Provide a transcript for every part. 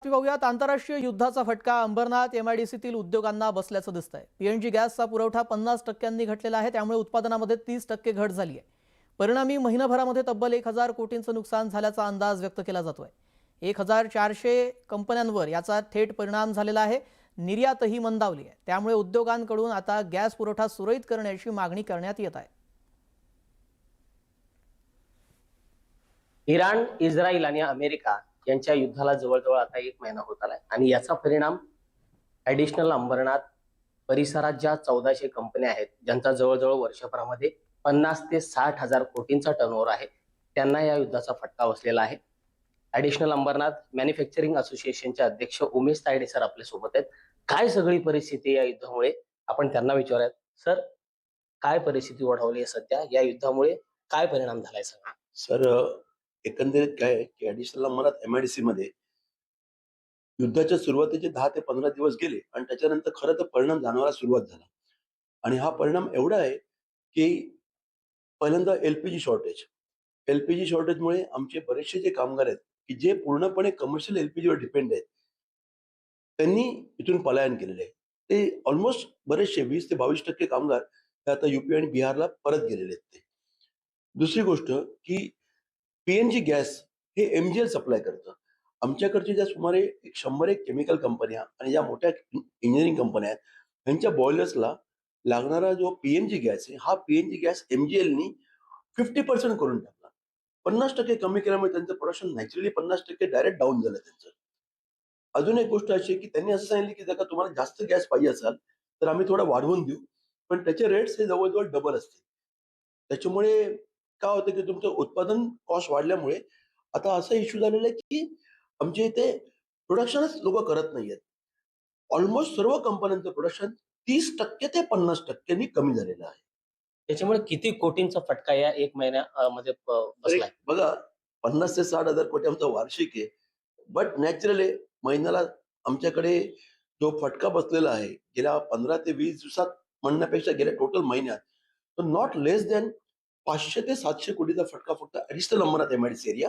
पाहूयात आंतरराष्ट्रीय युद्धाचा फटका अंबरनाथ एमआयडीसीतील उद्योगांना बसल्याचं दिसतंय। पीएनजी गॅसचा पुरवठा 50% घटलेला आहे, त्यामुळे उत्पादनामध्ये 30% घट झाली आहे। परिणामी महिनाभरामध्ये तब्बल 1000 कोटींचं नुकसान झाल्याचा अंदाज व्यक्त केला जातोय। 1400 कंपन्यांवर याचा थेट परिणाम झालेला आहे। निर्यातही मंदावली आहे, त्यामुळे उद्योगांकडून आता गॅस पुरवठा सुरळीत करण्याची मागणी करण्यात येत आहे। इराण, इस्रायल आणि अमेरिका यांच्या युद्धाला जवळजवळ आता 1 महिना होत आलाय आणि याचा परिणाम ॲडिशनल अंबरनाथ परिसरात ज्या 1400 कंपन्या आहेत, ज्यांचा जवळजवळ वर्षभरामध्ये 50 ते 60 हजार कोटींचा टर्नओव्हर आहे, त्यांना या युद्धाचा फटका बसलेला आहे। ॲडिशनल अंबरनाथ मॅन्युफॅक्चरिंग असोसिएशनचे अध्यक्ष उमेश तायडे सर आपल्या सोबत आहेत। काय सगळी परिस्थिती या युद्धामुळे आपण त्यांना विचारूयात। सर, काय परिस्थिती ओढवली आहे सध्या या युद्धामुळे, काय परिणाम झालाय सांगा। सर, एकंदरीत काय आहे की ॲडिशनल अंबरनाथ एमआयडीसी मध्ये युद्धाच्या सुरुवातीचे 10 ते 15 दिवस गेले आणि त्याच्यानंतर खरं तर परिणाम जाणवायला सुरुवात झाला। आणि हा परिणाम एवढा आहे की पहिल्यांदा एलपीजी शॉर्टेजमुळे आमचे बरेचसे जे कामगार आहेत की जे पूर्णपणे कमर्शियल एलपीजीवर डिपेंड आहेत, त्यांनी इथून पलायन केलेले आहे। ते ऑलमोस्ट बरेचसे 20 ते 22% कामगार ते आता यूपी आणि बिहारला परत गेलेले आहेत। ते दुसरी गोष्ट की पीएनजी गॅस हे एमजीएल सप्लाय करतं। आमच्याकडच्या ज्या सुमारे 100 केमिकल कंपन्या आणि ज्या मोठ्या इंजिनिअरिंग कंपन्या आहेत, त्यांच्या बॉयलर्सला लागणारा जो पीएनजी गॅस आहे, हा पीएनजी गॅस एमजीएलनी 50% करून टाकला। 50% कमी केल्यामुळे त्यांचं प्रोडक्शन नॅचरली 50% डायरेक्ट डाऊन झालं त्यांचं। अजून एक गोष्ट अशी आहे की त्यांनी असं सांगितलं की जर का तुम्हाला जास्त गॅस पाहिजे असेल तर आम्ही थोडा वाढवून देऊ, पण त्याचे रेट्स हे जवळजवळ डबल असतील। त्याच्यामुळे काय होतं की तुमचं उत्पादन कॉस्ट वाढल्यामुळे आता असा इश्यू झालेला आहे की आमच्या इथे प्रोडक्शनच लोक करत नाहीयेत। ऑलमोस्ट सर्व कंपन्यांचं प्रोडक्शन 30% ते 50% कमी झालेलं आहे। त्याच्यामुळे किती कोटींचा फटका या 1 महिन्यामध्ये बसलाय? बघा, 50 ते 60 हजार कोटी आमचा वार्षिक आहे, बट नॅचरली महिन्याला आमच्याकडे जो फटका बसलेला आहे गेल्या 15 ते 20 दिवसात म्हणण्यापेक्षा गेल्या टोटल महिन्यात, तर नॉट लेस दॅन 500 ते 700 कोटीचा फटका फक्त ॲडिशनल अंबरनाथ एमआयडीसी एरिया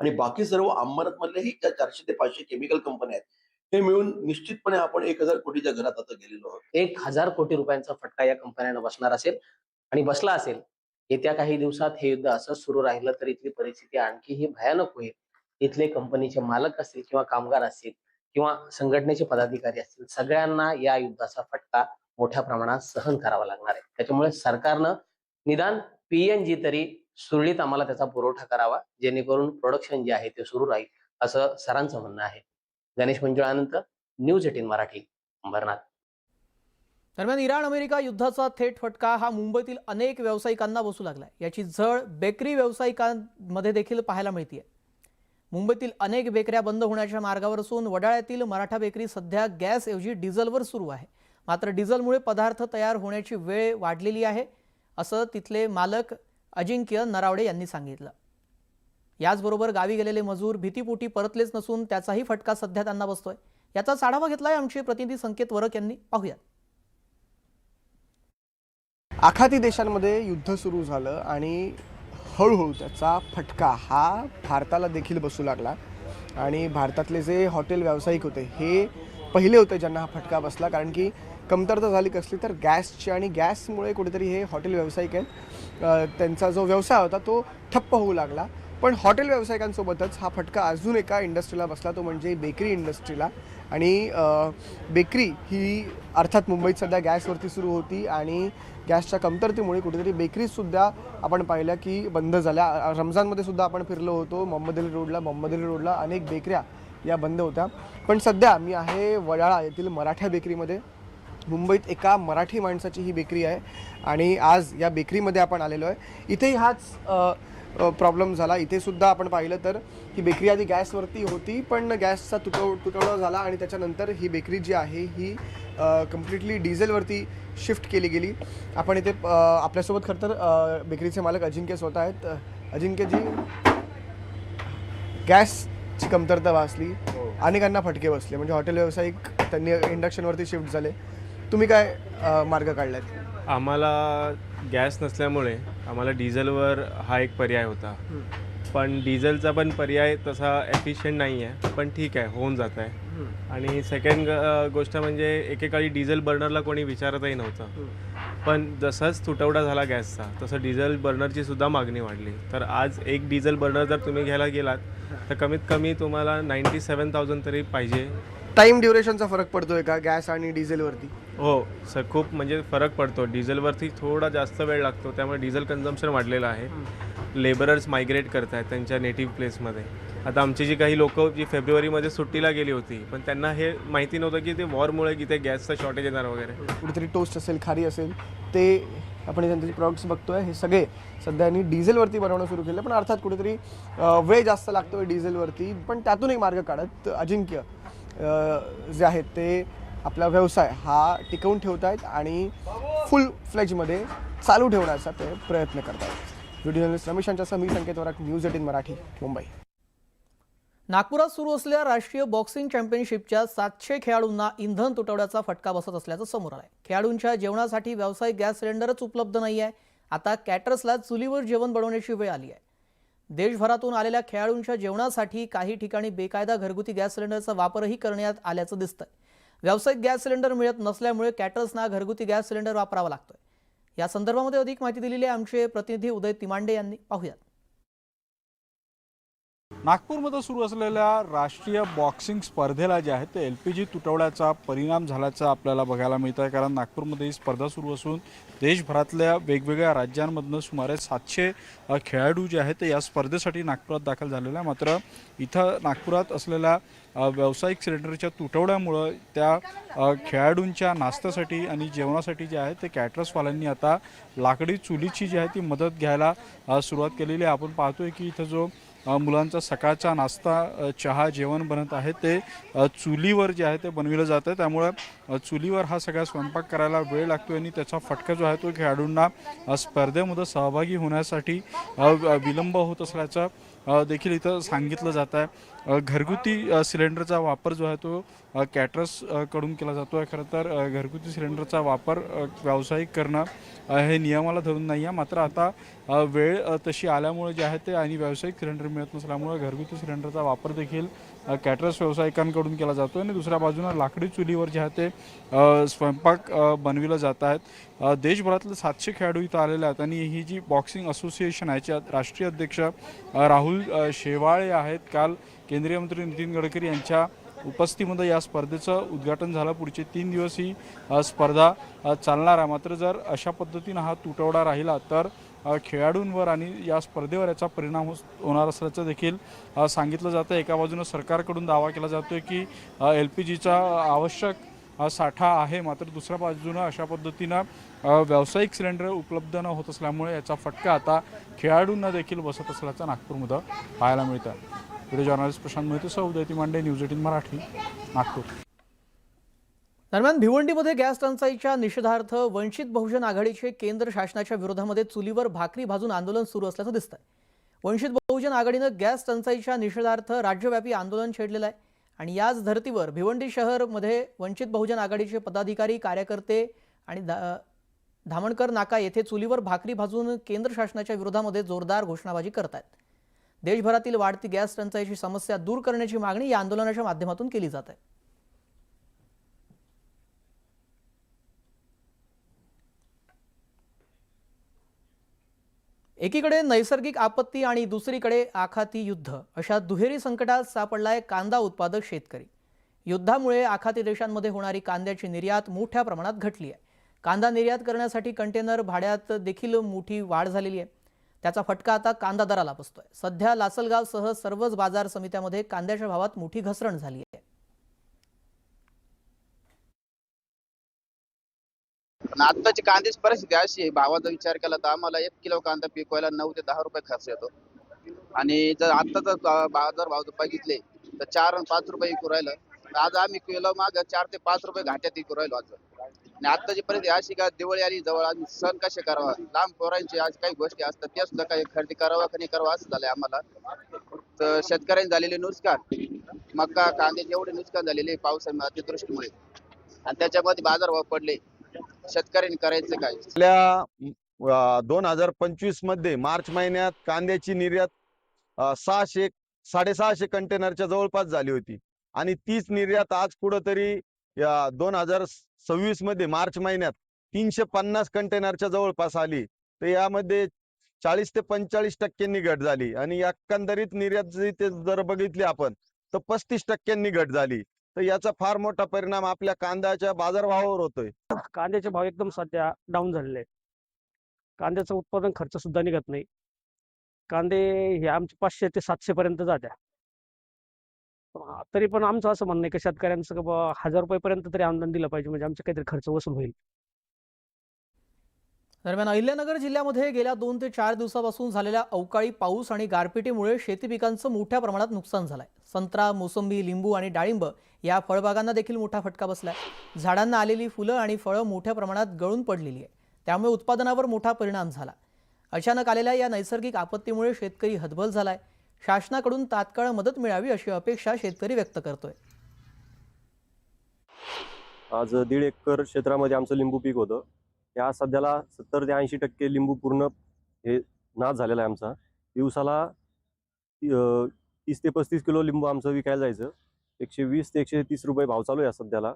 आणि बाकी सर्व अंबरनाथ मधल्याही त्या 400 ते 500 केमिकल कंपन्या आहेत, हे मिळून निश्चितपणे आपण 1000 कोटीच्या घरात आता गेलेलो आहोत। 1000 कोटी रुपयांचा फटका या कंपन्यांना बसणार असेल आणि बसला असेल। येत्या काही दिवसात हे युद्ध असं सुरू राहिलं तर इथली परिस्थिती आणखीही भयानक होईल। इथले कंपनीचे मालक असतील किंवा कामगार असतील किंवा संघटनेचे पदाधिकारी असतील, सगळ्यांना या युद्धाचा फटका मोठ्या प्रमाणात सहन करावा लागणार आहे। त्याच्यामुळे सरकारनं निदान पीएनजी तरी सुरळीत आम्हाला त्याचा पुरवठा करावा, जेणेकरून प्रोडक्शन जे आहे ते सुरू राहील, असं सरांचं म्हणणं आहे। गणेश मंजुळानंतर न्यूज 18 मराठी, अंबरनाथ। दरम्यान इराण अमेरिका युद्धाचा थेट फटका हा मुंबईतील अनेक व्यावसायिकांना बसू लागलाय। याची झळ बेकरी व्यावसायिकांमध्ये देखील पाहायला मिळते। मुंबईतील अनेक बेकऱ्या बंद होण्याच्या मार्गावर असून वडाळ्यातील मराठा बेकरी सध्या गॅस ऐवजी डिझेलवर सुरू आहे। मात्र डिझेलमुळे पदार्थ तयार होण्याची वेळ वाढलेली आहे, असं तिथले मालक अजिंक्य नरावडे यांनी सांगितलं। याचबरोबर गावी गेलेले मजूर भीतीपोटी परतलेच नसून त्याचाही फटका सध्या त्यांना बसतोय। याचा आढावा घेतलाय आमचे प्रतिनिधी संकेत वरक यांनी। पाहूया। आखाती देशांमध्ये युद्ध सुरू झालं आणि हळूहळू त्याचा फटका हा भारताला देखील बसू लागला आणि भारतातले जे हॉटेल व्यावसायिक होते हे पहिले होते ज्यांना हा फटका बसला, कारण की कमतरता झाली कसली तर गॅसची, आणि गॅसमुळे कुठेतरी हे हॉटेल व्यावसायिक आहेत त्यांचा जो व्यवसाय होता तो ठप्प होऊ लागला। पण हॉटेल व्यावसायिकांसोबतच हा फटका अजून एका इंडस्ट्रीला बसला, तो म्हणजे बेकरी इंडस्ट्रीला। आणि बेकरी ही अर्थात मुंबईत सध्या गॅसवरती सुरू होती आणि गॅसच्या कमतरतेमुळे कुठेतरी बेकरीजसुद्धा आपण पाहिल्या की बंद झाल्या। रमजानमध्ये सुद्धा आपण फिरलो होतो, मोहम्मद अली रोडला अनेक बेकऱ्या या बंद होत्या। पण सध्या मी आहे वडाळा येथील मराठा बेकरीमध्ये। मुंबईत एका मराठी माणसाची ही बेकरी आहे आणि आज या बेकरीमध्ये आपण आलेलो आहे। इथेही हाच प्रॉब्लेम झाला। इथे सुद्धा आपण पाहिलं तर ही बेकरी आधी गॅसवरती होती, पण गॅसचा तुटवडा झाला आणि त्याच्यानंतर ही बेकरी जी आहे ही कम्प्लिटली डिझेलवरती शिफ्ट केली गेली। आपण इथे आपल्यासोबत खरं तर बेकरीचे मालक अजिंक्य स्वतः आहेत। अजिंक्यजी, गॅसची कमतरता भासली, अनेकांना फटके बसले, म्हणजे हॉटेल व्यावसायिक त्यांनी इंडक्शनवरती शिफ्ट झाले, तुम्ही काय मार्ग काढलात? आम्हाला गॅस नसल्यामुळे आम्हाला डिझेलवर हा एक पर्याय होता पण डिझेलचा पण पर्याय तसा एफिशियंट नाही आहे, पण ठीक आहे, होऊन जात आहे. आणि सेकंड गोष्ट म्हणजे एकेकाळी डिझेल बर्नरला कोणी विचारतही नव्हतं, पण जसाच तुटवडा झाला गॅसचा तसं डिझेल बर्नरची सुद्धा मागणी वाढली. तर आज एक डिझेल बर्नर जर तुम्ही घ्यायला गेलात तर कमीत कमी तुम्हाला 97,000 तरी पाहिजे. टाइम ड्युरेशनचा फरक पडतोय का गॅस आणि डिझेलवरती? हो सर, खूप म्हणजे फरक पडतो. डिझेलवरती थोडा जास्त वेळ लागतो, त्यामुळे डिझेल कन्झम्पशन वाढलेलं आहे. लेबरर्स मायग्रेट करत आहेत त्यांच्या नेटिव्ह प्लेसमध्ये. आता आमची जी काही लोकं जी फेब्रुवारीमध्ये सुट्टीला गेली होती, पण त्यांना हे माहिती नव्हतं की ते वॉरमुळे इथे गॅसचं शॉर्टेज येणार वगैरे. कुठेतरी टोस्ट असेल, खारी असेल, ते आपण त्यांचे प्रॉडक्ट्स बघतोय, हे सगळे सध्यानी डिझेलवरती बनवणं सुरू केलं. पण अर्थात कुठेतरी वेळ जास्त लागतोय डिझेलवरती, पण त्यातून एक मार्ग काढत अजिंक्य जे आहेत ते आपला व्यवसाय हा टिकवून ठेवत आहेत आणि फुल फ्लेजमध्ये चालू ठेवण्याचा ते प्रयत्न करत आहेत. व्हिडिओ जर्नलिस्ट रमेश यांच्यासह मी संकेत वराक, न्यूज 18 मराठी, मुंबई. नागपुरात सुरू असलेल्या राष्ट्रीय बॉक्सिंग चॅम्पियनशिपच्या 700 खेळाडूंना इंधन तुटवड्याचा फटका बसत असल्याचं समोर आलंय. खेळाडूंच्या जेवणासाठी व्यावसायिक गॅस सिलेंडरच उपलब्ध नाही आहे. आता कॅटरर्सला चुलीवर जेवण बनवण्याची वेळ आली आहे. देशभरातून आलेल्या खेळाडूंच्या जेवणासाठी काही ठिकाणी बेकायदा घरगुती गॅस सिलेंडरचा वापरही करण्यात आल्याचं दिसतंय. व्यावसायिक गॅस सिलेंडर मिळत नसल्यामुळे कॅटरर्सना घरगुती गॅस सिलेंडर वापरावा लागतोय. या संदर्भामध्ये अधिक माहिती दिलेली आहे आमचे प्रतिनिधी उदय तिमांडे यांनी. पाहूयात. नागपूरमध्ये सुरू असलेल्या राष्ट्रीय बॉक्सिंग स्पर्धेला जे आहे ते LPG तुटवड्याचा परिणाम झाल्याचं आपल्याला बघायला मिळतं आहे. कारण नागपूरमध्ये ही स्पर्धा सुरू असून देशभरातल्या वेगवेगळ्या राज्यांमधनं सुमारे 700 खेळाडू जे आहेत ते या स्पर्धेसाठी नागपुरात दाखल झालेले आहे. मात्र इथं नागपुरात असलेल्या व्यावसायिक सिलेंडरच्या तुटवड्यामुळं त्या खेळाडूंच्या नाश्त्यासाठी आणि जेवणासाठी जे आहे ते कॅटरर्सवाल्यांनी आता लाकडी चुलीची जी आहे ती मदत घ्यायला सुरुवात केलेली आहे. आपण पाहतोय की इथं जो मुलांचा सकाळचा नाश्ता, चहा, जेवण बनत आहे ते चुलीवर जे आहे ते बनविलं जातं. त्यामुळं चुलीवर हा सगळा स्वयंपाक करायला वेळ लागतो आणि त्याचा फटका जो आहे तो खेळाडूंना स्पर्धेमध्ये सहभागी होण्यासाठी विलंब होत असल्याचं देखील इथं सांगितलं जात आहे. घरगुती सिलेंडरचा वापर जो आहे तो कॅटरर्स कडून केला जातो आहे. खरं तर घरगुती सिलेंडरचा वापर व्यावसायिक करणं हे नियमाला धरून नाही आहे. मात्र आता वेळ तशी आल्यामुळे जे आहे ते आणि व्यावसायिक सिलेंडर मिळत नसल्यामुळे घरगुती सिलेंडरचा वापर देखील कॅटरर्स व्यावसायिकांकडून केला जातो आणि दुसऱ्या बाजूनं लाकडी चुलीवर जे आहे ते स्वयंपाक बनविलं जात आहेत. देशभरातले 700 खेळाडू इथं आलेले आहेत आणि ही जी बॉक्सिंग असोसिएशन आहे याचे राष्ट्रीय अध्यक्ष राहुल शेवाळे आहेत. काल केंद्रीय मंत्री नितीन गडकरी यांच्या उपस्थितीमध्ये या स्पर्धेचं उद्घाटन झालं. पुढचे 3 दिवस ही स्पर्धा चालणार आहे. मात्र जर अशा पद्धतीनं हा तुटवडा राहिला तर खेळाडूंवर आणि या स्पर्धेवर याचा परिणाम होणार असल्याचं देखील सांगितलं जातं. एका बाजूनं सरकारकडून दावा केला जातो की LPGचा आवश्यक साठा आहे, मात्र दुसऱ्या बाजूनं अशा पद्धतीनं व्यावसायिक सिलेंडर उपलब्ध न होत असल्यामुळे याचा फटका आता खेळाडूंना देखील बसत असल्याचं नागपूरमध्ये पाहायला मिळतं. व्हिडिओ जर्नलिस्ट प्रशांत मोहितेसह उदय तिमांडे, न्यूज 18 मराठी, नागपूर. दरम्यान भिवंडीमध्ये गॅस टंचाईच्या निषेधार्थ वंचित बहुजन आघाडीचे केंद्र शासनाच्या विरोधामध्ये चुलीवर भाकरी भाजून आंदोलन सुरू असल्याचं दिसतंय. वंचित बहुजन आघाडीनं गॅस टंचाईच्या निषेधार्थ राज्यव्यापी आंदोलन छेडलेलं आहे आणि याच धर्तीवर भिवंडी शहरमध्ये वंचित बहुजन आघाडीचे पदाधिकारी, कार्यकर्ते आणि धामणकर नाका येथे चुलीवर भाकरी भाजून केंद्र शासनाच्या विरोधामध्ये जोरदार घोषणाबाजी करत आहेत. देशभरातील वाढती गॅस टंचाईची समस्या दूर करण्याची मागणी या आंदोलनाच्या माध्यमातून केली जात आहे. एकीकडे नैसर्गिक आपत्ती आणि दुसरीकडे आखाती युद्ध अशा दुहेरी संकटात सापडलाय कांदा उत्पादक शेतकरी. युद्धामुळे आखाती देशांमध्ये होणारी कांद्याची निर्यात मोठ्या प्रमाणात घटली आहे. कांदा निर्यात करण्यासाठी कंटेनर भाड्यात देखील मोठी वाढ झालेली आहे. त्याचा फटका आता कांदा दराला बसतोय. सध्या लासलगावसह सर्वच बाजार समित्यामध्ये कांद्याच्या भावात मोठी घसरण झाली आहे. आत्ताची कांद्याची परिस्थिती अशी आहे, भावाचा विचार केला तर आम्हाला 1 किलो कांदा पिकवायला 9 ते 10 रुपये खर्च येतो आणि जर आत्ताचा बाजार भाव जर बघितले तर 4 आणि 5 रुपये विकू राहिलं. आज आम्ही किलो माग 4 ते 5 रुपये घाट्यात विकू राहिलो आज. आणि आत्ताची परिस्थिती अशी का दिवाळी आली जवळ, आणि सण कसे करावा, लांब पोरांची आज काही गोष्टी असतात त्या सुद्धा काही खरेदी करावा का नाही करावा असं झालंय आम्हाला. तर शेतकऱ्यांनी झालेले नुकसान, मका कांद्याचे एवढे नुकसान झालेले पावसामुळे अतिवृष्टीमुळे आणि त्याच्यामध्ये बाजारभाव पडले. शेतकऱ्यांनी करायचं काय? आपल्या 2025 मध्ये मार्च महिन्यात कांद्याची निर्यात 600 650 कंटेनरच्या जवळपास झाली होती आणि तीच निर्यात आज कुठंतरी 2026 मध्ये मार्च महिन्यात 350 कंटेनरच्या जवळपास आली. तर यामध्ये 40 ते 45% घट झाली आणि एकंदरीत निर्यात जर बघितली आपण तर 35% घट झाली. तर याचा फार मोठा परिणाम आपल्या कांद्याच्या बाजारभावावर होतोय. कांद्याचे भाव एकदम सध्या डाऊन झालेले आहेत. कांद्याचं उत्पादन खर्च सुद्धा निघत नाही. कांदे हे आमचे 500 ते 700 पर्यंत जात्या. तरी पण आमचं असं म्हणणं आहे की शेतकऱ्यांचं की बुवा 1000 रुपयेपर्यंत तरी अनुदान दिलं पाहिजे, म्हणजे आमचे काहीतरी खर्च वसूल होईल. दरम्यान अहिल्यानगर जिल्ह्यामध्ये गेल्या 2 ते 4 दिवसापासून झालेल्या अवकाळी पाऊस आणि गारपिटीमुळे शेती पिकांचं मोठ्या प्रमाणात नुकसान झालंय. संत्रा, मोसंबी, लिंबू आणि डाळिंब या फळबागांना देखील मोठा फटका बसलाय. झाडांना आलेली फुलं आणि फळं मोठ्या प्रमाणात गळून पडलेली आहे. त्यामुळे उत्पादनावर मोठा परिणाम झाला. अचानक आलेल्या या नैसर्गिक आपत्तीमुळे शेतकरी हतबल झालाय. शासनाकडून तात्काळ मदत मिळावी अशी अपेक्षा शेतकरी व्यक्त करतोय. आज 1.5 एकर क्षेत्रामध्ये आमचं लिंबू पीक होतं. या सध्याला 70 ते 80% लिंबू पूर्ण हे नाश झालेला आहे आमचा. दिवसाला 30 ते 35 किलो लिंबू आमचं विकायला जायचं. 120 ते 130 रुपये भाव चालू आहे सध्याला.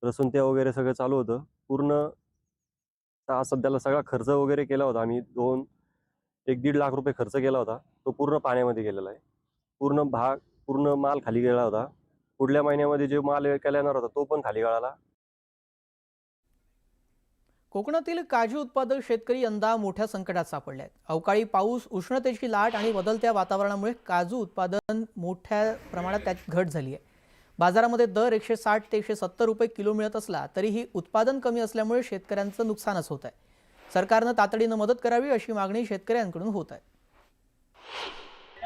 रसुनत्या वगैरे सगळं चालू होतं. पूर्ण सध्याला सगळा खर्च वगैरे केला होता आम्ही. 1-1.5 लाख रुपये खर्च केला होता. तो पूर्ण पाण्यामध्ये गेलेला आहे. पूर्ण माल खाली गेला होता. पुढल्या महिन्यामध्ये जे माल विकायला येणार होता तो पण खाली गळाला. कोकणातील काजू उत्पादक शेतकरी यंदा मोठ्या संकटात सापडले आहेत. अवकाळी पाऊस, उष्णतेची लाट आणि बदलत्या वातावरणामुळे काजू उत्पादन मोठ्या प्रमाणात त्यात घट झाली आहे. बाजारामध्ये दर 160 ते 170 रुपये किलो मिळत असला तरीही उत्पादन कमी असल्यामुळे शेतकऱ्यांचं नुकसानच होत आहे. सरकारनं तातडीनं मदत करावी अशी मागणी शेतकऱ्यांकडून होत आहे.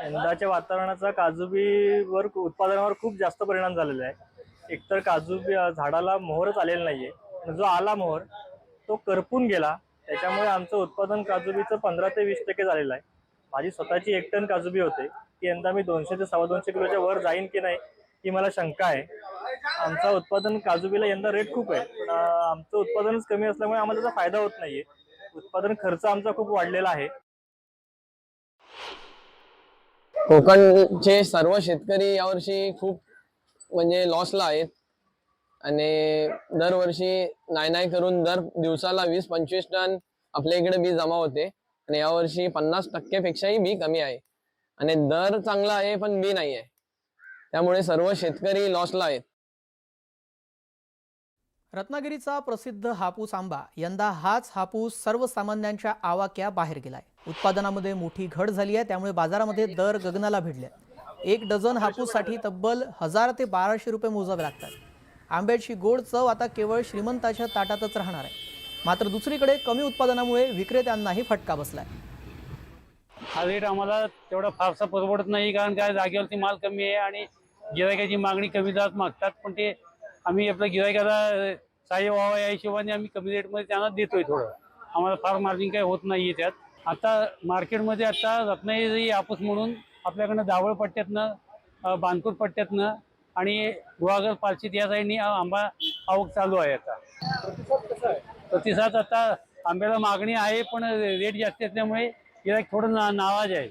यंदाच्या वातावरणाचा काजू बीवर उत्पादनावर खूप जास्त परिणाम झालेला आहे. एकतर काजू बी झाडाला मोहरच आलेला नाहीये. जो आला मोहर तो करपून गेला. त्याच्यामुळे आमचं उत्पादन काजू बीचं 15 ते 20% झालेलं आहे. माझी स्वतःची 1 टन काजू बी होते की यंदा मी 200 ते 250 किलोच्या वर जाईन की नाही ही मला शंका आहे. आमचं उत्पादन काजू बीला यंदा रेट खूप आहे, पण आमचं उत्पादनच कमी असल्यामुळे आम्हाला त्याचा फायदा होत नाहीये. उत्पादन खर्च आमचा खूप वाढलेला आहे. कोकणचे सर्व शेतकरी यावर्षी खूप म्हणजे लॉसला आहेत आणि दरवर्षी नाही करून दर दिवसाला 20-25 टन आपल्या इकडे बी जमा होते आणि यावर्षी 50% पेक्षाही बी कमी आहे आणि दर चांगला आहे पण बी नाही आहे. त्यामुळे सर्व शेतकरी लॉसला आहेत. रत्नागिरीचा प्रसिद्ध हापूस आंबा यंदा हाच हापूस सर्वसामान्यांच्या आवाक्या बाहेर गेलाय. उत्पादनामध्ये मोठी घट झाली आहे. त्यामुळे बाजारामध्ये दर गगनाला भिडले. 1 डझन हापूससाठी तब्बल 1000 ते 1200 रुपये मोजावे लागतात. आंब्याची गोड चव आता केवळ श्रीमंताच्या ताटातच राहणार आहे. मात्र दुसरीकडे कमी उत्पादनामुळे विक्रेत्यांनाही फटका बसलाय. हा रेट आम्हाला तेवढा फारसा परवडत नाही, कारण त्या जागेवरती माल कमी आहे आणि गिरायकाची मागणी कमी दरात मागतात. पण ते आम्ही आपल्या गिरायकाला सहाय्य व्हावं या हिशोबाने आम्ही कमी रेटमध्ये त्यांना देतोय. थोडं आम्हाला फार मार्जिन काही होत नाहीये त्यात. आता मार्केटमध्ये आता रत्नागिरी हापूस म्हणून आपल्याकडनं दावळ पट्ट्यातनं, बाणपूर पट्ट्यातनं आणि गुहागर पालशीत या साईडनी आंबा आवक चालू आहे. आता प्रतिसाद आता आंब्याला मागणी आहे पण रेट जास्त असल्यामुळे गिरायक थोडं नाराज आहे.